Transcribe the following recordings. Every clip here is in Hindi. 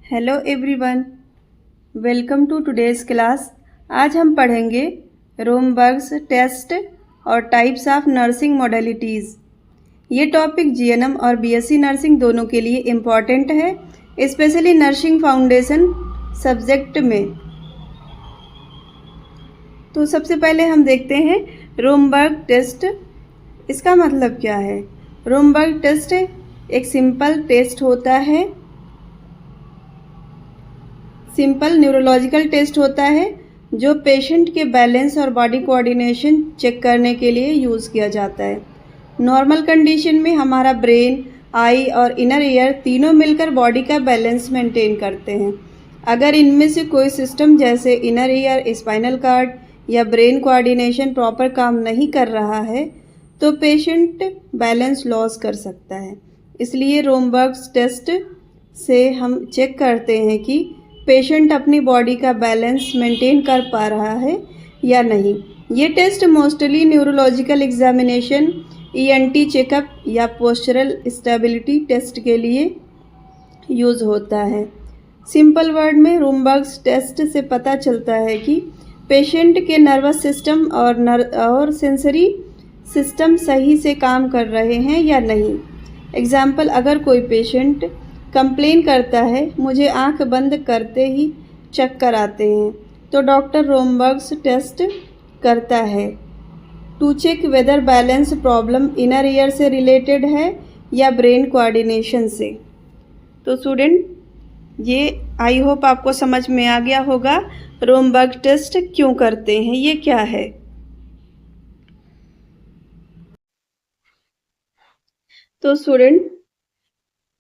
Hello everyone, welcome to today's class. आज हम पढ़ेंगे रोमबर्ग्स टेस्ट और टाइप्स ऑफ नर्सिंग मॉडलिटीज़। ये टॉपिक जीएनएम और बीएससी नर्सिंग दोनों के लिए इम्पॉर्टेंट है, स्पेशली नर्सिंग फाउंडेशन सब्जेक्ट में। तो सबसे पहले हम देखते हैं रोमबर्ग टेस्ट। इसका मतलब क्या है? रोमबर्ग टेस्ट एक सिंपल टेस्ट होता है, सिंपल न्यूरोलॉजिकल टेस्ट होता है जो पेशेंट के बैलेंस और बॉडी कोऑर्डिनेशन चेक करने के लिए यूज़ किया जाता है। नॉर्मल कंडीशन में हमारा ब्रेन, आई और इनर ईयर तीनों मिलकर बॉडी का बैलेंस मेंटेन करते हैं। अगर इनमें से कोई सिस्टम जैसे इनर ईयर, स्पाइनल कॉर्ड या ब्रेन कोऑर्डिनेशन प्रॉपर काम नहीं कर रहा है तो पेशेंट बैलेंस लॉस कर सकता है। इसलिए रोमबर्ग्स टेस्ट से हम चेक करते हैं कि पेशेंट अपनी बॉडी का बैलेंस मेंटेन कर पा रहा है या नहीं। ये test mostly neurological examination, ENT checkup या पोस्चरल स्टेबिलिटी टेस्ट के लिए यूज़ होता है। सिंपल वर्ड में रोमबर्ग्स टेस्ट से पता चलता है कि पेशेंट के नर्वस सिस्टम और सेंसरी सिस्टम सही से काम कर रहे हैं या नहीं। एग्जाम्पल, अगर कोई पेशेंट कंप्लेन करता है मुझे आंख बंद करते ही चक्कर आते हैं, तो डॉक्टर रोमबर्ग्स टेस्ट करता है to check whether balance problem inner ear से रिलेटेड है या ब्रेन कोऑर्डिनेशन से। तो स्टूडेंट, ये आई होप आपको समझ में आ गया होगा रोमबर्ग टेस्ट क्यों करते हैं, ये क्या है। तो स्टूडेंट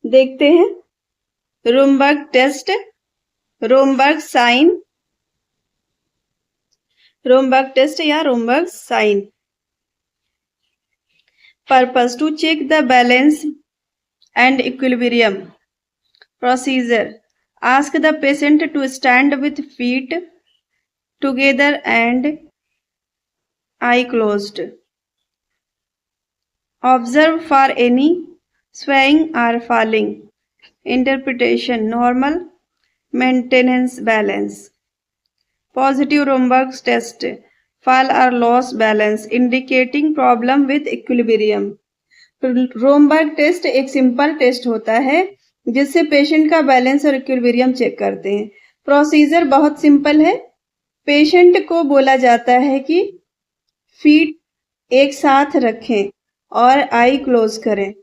देखते हैं Romberg test, Romberg sign, Romberg test या Romberg sign. Purpose to check the balance and equilibrium. Procedure, ask the patient to stand with feet together and eye closed. Observe for any swaying or falling. Interpretation, normal, maintenance balance. Positive Romberg's test, fall or loss balance indicating problem with equilibrium. Romberg test एक सिंपल टेस्ट होता है जिससे पेशेंट का बैलेंस और इक्विलिब्रियम चेक करते हैं। प्रोसीजर बहुत सिंपल है। पेशेंट को बोला जाता है कि फीट एक साथ रखें और आई क्लोज करें।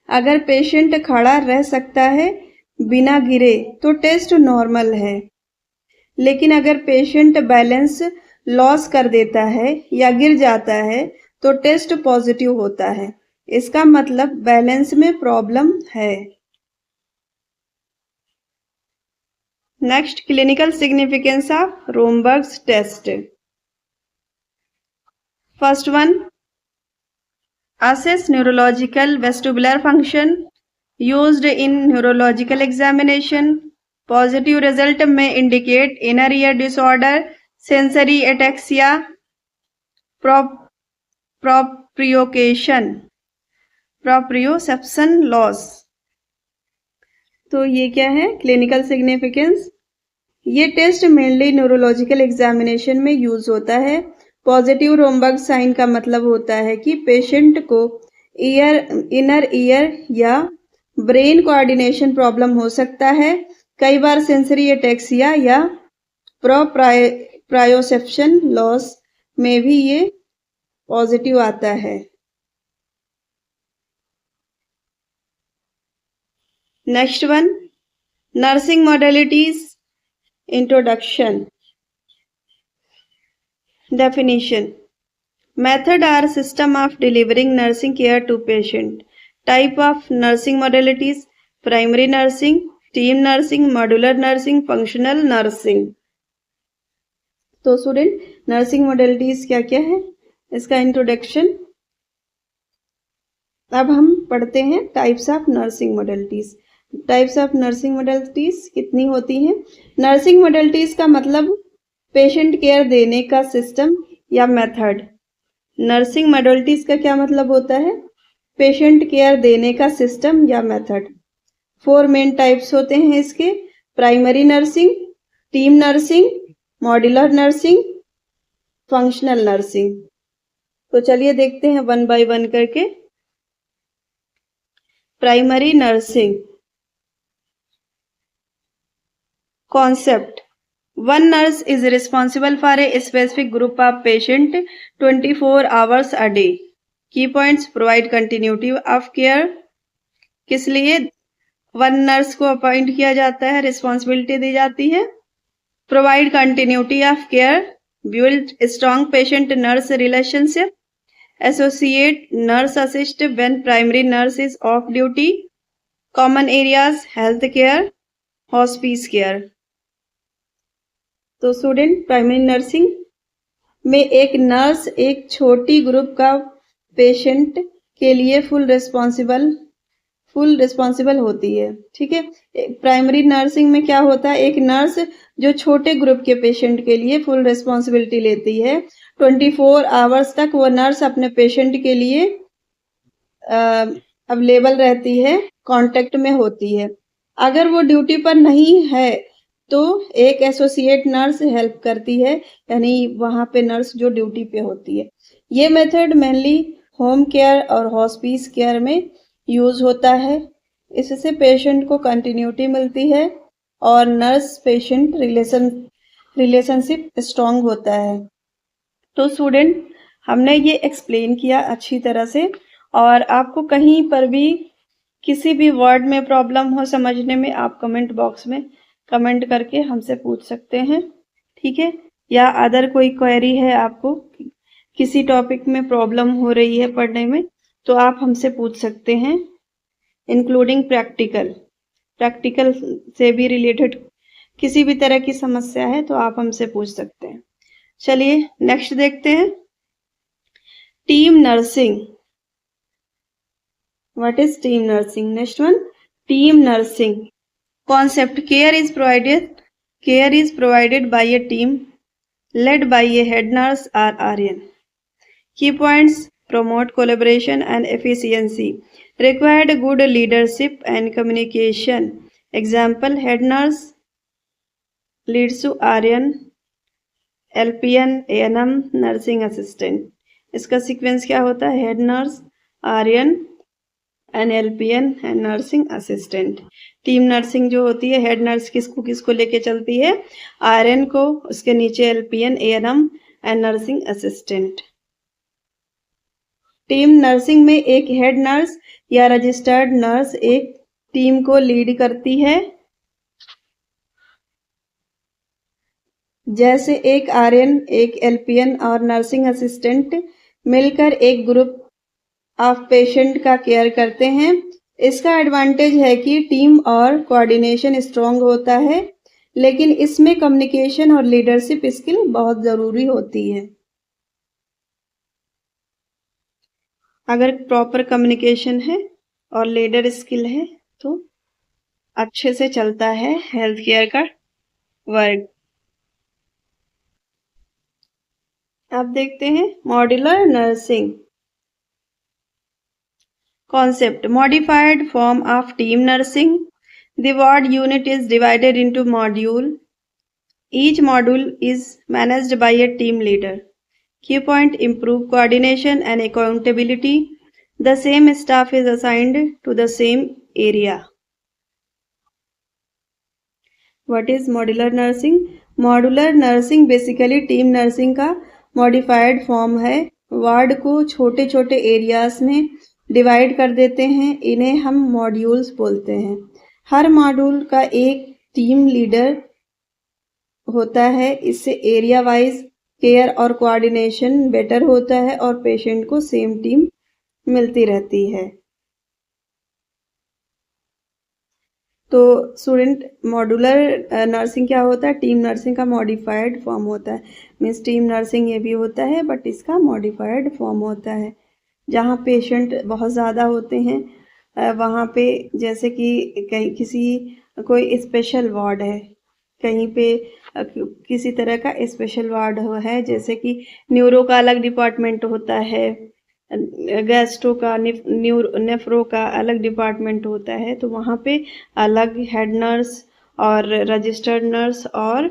अगर पेशेंट खड़ा रह सकता है बिना गिरे तो टेस्ट नॉर्मल है, लेकिन अगर पेशेंट बैलेंस लॉस कर देता है या गिर जाता है तो टेस्ट पॉजिटिव होता है। इसका मतलब बैलेंस में प्रॉब्लम है। Next, clinical significance of Romberg's test. First one, assess neurological vestibular function used in neurological examination. Positive result may indicate inner ear disorder, sensory ataxia, proprioception loss. तो ये क्या है क्लिनिकल सिग्निफिकेंस? ये टेस्ट मेनली न्यूरोलॉजिकल एग्जामिनेशन में यूज होता है। पॉजिटिव रोमबर्ग साइन का मतलब होता है कि पेशेंट को इनर ईयर या ब्रेन कोऑर्डिनेशन प्रॉब्लम हो सकता है। कई बार सेंसरी एटेक्सिया या प्रोप्रायोसेप्शन लॉस में भी ये पॉजिटिव आता है। Next one, nursing modalities introduction. Definition, method or system of delivering nursing care to patient. Type of nursing modalities, primary nursing, team nursing, modular nursing, functional nursing. तो स्टूडेंट, नर्सिंग मॉडलिटीज क्या क्या है, इसका इंट्रोडक्शन। अब हम पढ़ते हैं types of nursing modalities. Types of nursing modalities कितनी होती हैं? नर्सिंग मॉडलिटीज का मतलब पेशेंट केयर देने का सिस्टम या मेथड। नर्सिंग मॉडलिटीज का क्या मतलब होता है? पेशेंट केयर देने का सिस्टम या मेथड। 4 मेन टाइप्स होते हैं इसके: primary nursing, team nursing, modular nursing, functional nursing. तो चलिए देखते हैं वन बाय वन करके। Primary nursing concept: one nurse is responsible for a specific group of patient 24 hours a day. Key points: provide continuity of care. किस लिए वन नर्स को अपॉइंट किया जाता है, रिस्पॉन्सिबिलिटी दी जाती है? Provide continuity of care, build strong patient nurse relationship, associate nurse assist when primary nurse is of duty, common areas health care, hospice care. तो स्टूडेंट, प्राइमरी नर्सिंग में एक नर्स एक छोटी ग्रुप का पेशेंट के लिए फुल रिस्पॉन्सिबल होती है। ठीक है, प्राइमरी नर्सिंग में क्या होता है, एक नर्स जो छोटे ग्रुप के पेशेंट के लिए फुल रिस्पॉन्सिबिलिटी लेती है। 24 आवर्स तक वो नर्स अपने पेशेंट के लिए अवेलेबल रहती है, कांटेक्ट में होती है। अगर वो ड्यूटी पर नहीं है तो एक एसोसिएट नर्स हेल्प करती है, यानी वहां पे नर्स जो ड्यूटी पे होती है। ये मेथड मेनली होम केयर और हॉस्पिस केयर में यूज होता है। इससे पेशेंट को कंटिन्यूटी मिलती है और नर्स पेशेंट रिलेशनशिप स्ट्रांग होता है। तो स्टूडेंट, हमने ये एक्सप्लेन किया अच्छी तरह से, और आपको कहीं पर भी किसी भी वर्ड में प्रॉब्लम हो समझने में, आप कमेंट बॉक्स में कमेंट करके हमसे पूछ सकते हैं। ठीक है, या अदर कोई क्वेरी है, आपको किसी टॉपिक में प्रॉब्लम हो रही है पढ़ने में, तो आप हमसे पूछ सकते हैं, इंक्लूडिंग प्रैक्टिकल से भी रिलेटेड किसी भी तरह की समस्या है तो आप हमसे पूछ सकते हैं। चलिए नेक्स्ट देखते हैं, team nursing. What is team nursing? Next one, team nursing concept: care is provided by a team led by a head nurse or RN. Key points: promote collaboration and efficiency, required good leadership and communication. Example: head nurse leads to RN, LPN, ANM, nursing assistant. इसका सीक्वेंस क्या होता है? Head nurse, RN, LPN and nursing assistant. Team nursing जो होती है, हेड नर्स किसको लेके चलती है? RN को, उसके नीचे LPN, ANM and nursing assistant. Team nursing में एक हेड नर्स या रजिस्टर्ड नर्स एक टीम को लीड करती है। जैसे एक RN, एक LPN और नर्सिंग असिस्टेंट मिलकर एक ग्रुप ऑफ पेशेंट का केयर करते हैं। इसका एडवांटेज है कि टीम और कोऑर्डिनेशन स्ट्रांग होता है, लेकिन इसमें कम्युनिकेशन और लीडरशिप स्किल बहुत जरूरी होती है। अगर प्रॉपर कम्युनिकेशन है और लीडर स्किल है तो अच्छे से चलता है हेल्थ केयर का वर्क। अब देखते हैं modular nursing concept: modified form of team nursing. The ward unit is divided into module. Each module is managed by a team leader. Key point: improve coordination and accountability. The same staff is assigned to the same area. What is modular nursing? Modular nursing basically team nursing का modified form है। वार्ड को छोटे छोटे एरियाज में डिवाइड कर देते हैं, इन्हें हम मॉड्यूल्स बोलते हैं। हर मॉड्यूल का एक टीम लीडर होता है, इससे एरिया वाइज केयर और कोऑर्डिनेशन बेटर होता है और पेशेंट को सेम टीम मिलती रहती है। तो स्टूडेंट, मॉड्यूलर नर्सिंग क्या होता है? टीम नर्सिंग का मॉडिफाइड फॉर्म होता है। मीन्स टीम नर्सिंग ये भी होता है, बट इसका मॉडिफाइड फॉर्म होता है। जहाँ पेशेंट बहुत ज़्यादा होते हैं वहाँ पे, जैसे कि कहीं कोई स्पेशल वार्ड है, कहीं पे किसी तरह का स्पेशल वार्ड है, जैसे कि न्यूरो का अलग डिपार्टमेंट होता है, गैस्ट्रो का, नेफ्रो का अलग डिपार्टमेंट होता है, तो वहाँ पे अलग हेड नर्स और रजिस्टर्ड नर्स और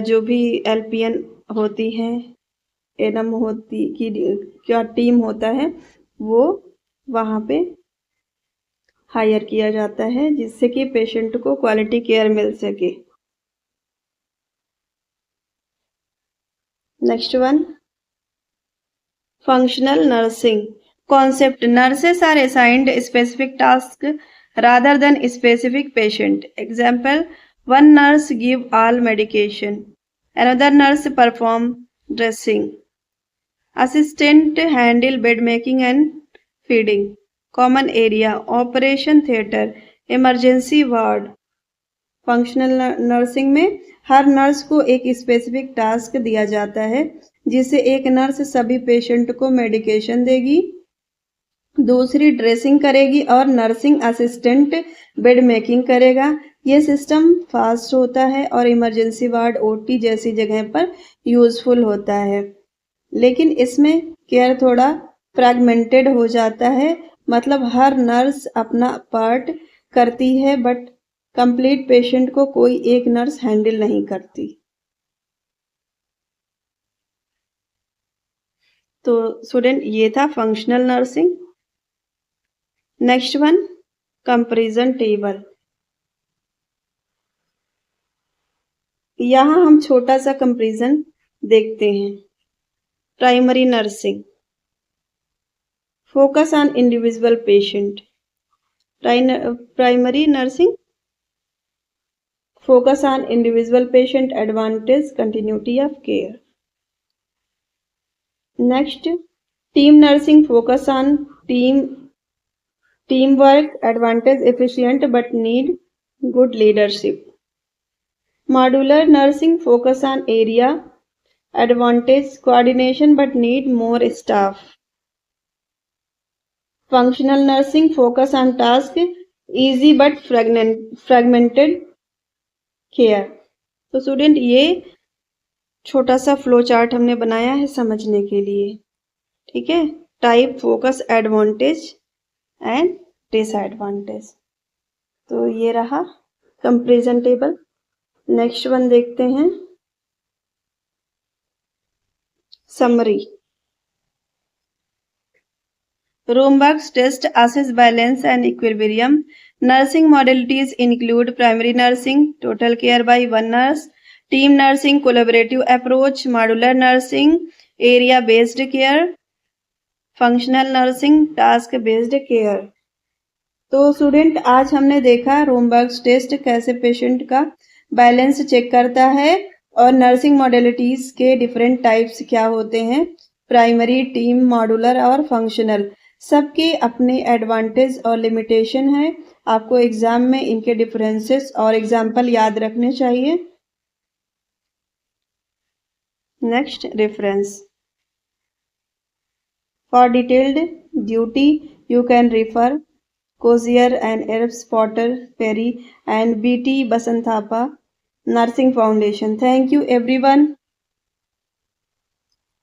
जो भी LPN होती हैं, एनम होती की क्या टीम होता है, वो वहाँ पे हायर किया जाता है, जिससे कि पेशेंट को क्वालिटी केयर मिल सके। Next one, functional nursing concept. Nurses are assigned specific tasks rather than specific patient. Example, one nurse give all medication, another nurse perform dressing, assistant handle bed making and feeding, common area, operation theatre, emergency ward. Functional nursing में हर नर्स को एक स्पेसिफिक टास्क दिया जाता है, जिसे एक नर्स सभी पेशेंट को मेडिकेशन देगी, दूसरी ड्रेसिंग करेगी और नर्सिंग असिस्टेंट बेड मेकिंग करेगा। ये सिस्टम फास्ट होता है और इमरजेंसी वार्ड, OT जैसी जगह पर यूजफुल होता है, लेकिन इसमें केयर थोड़ा फ्रैगमेंटेड हो जाता है, मतलब हर नर्स अपना पार्ट करती है बट कंप्लीट पेशेंट को कोई एक नर्स हैंडल नहीं करती। तो स्टूडेंट, ये था functional nursing. Next one, comparison table. यहाँ हम छोटा सा कंपैरिजन देखते हैं। Primary nursing, focus on individual patient. Primary nursing, focus on individual patient, advantage, continuity of care. Next, team nursing, focus on teamwork, advantage, efficient but need good leadership. Modular nursing, focus on area, advantage, coordination but need more staff. Functional nursing, focus on task, easy but fragmented care. तो स्टूडेंट, ये छोटा सा फ्लो चार्ट हमने बनाया है समझने के लिए, ठीक है। Type, focus, advantage and disadvantage. तो ये रहा कंपैरिजन टेबल। नेक्स्ट वन देखते हैं, summary. Romberg's test assess balance and equilibrium. Nursing modalities include primary nursing, total care by one nurse, team nursing, collaborative approach, modular nursing, area-based care, functional nursing, task-based care. तो स्टूडेंट, आज हमने देखा रोमबर्ग्स टेस्ट कैसे पेशेंट का बैलेंस चेक करता है और नर्सिंग मॉडलिटीज के डिफरेंट टाइप्स क्या होते हैं, प्राइमरी, टीम, मॉडुलर और फंक्शनल। सबके अपने एडवांटेज और लिमिटेशन है। आपको एग्जाम में इनके डिफरेंसेस और एग्जाम्पल याद रखने चाहिए। Next, reference. For detailed duty you can refer Kozier and Erb's, Potter, Perry and BT Basavanthappa nursing foundation. Thank you everyone.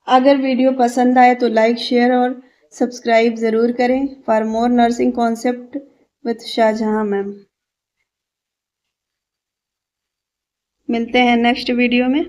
अगर वीडियो पसंद आए तो लाइक, शेयर और सब्सक्राइब ज़रूर करें। For more nursing concept with Shahjahan ma'am. मिलते हैं नेक्स्ट वीडियो में।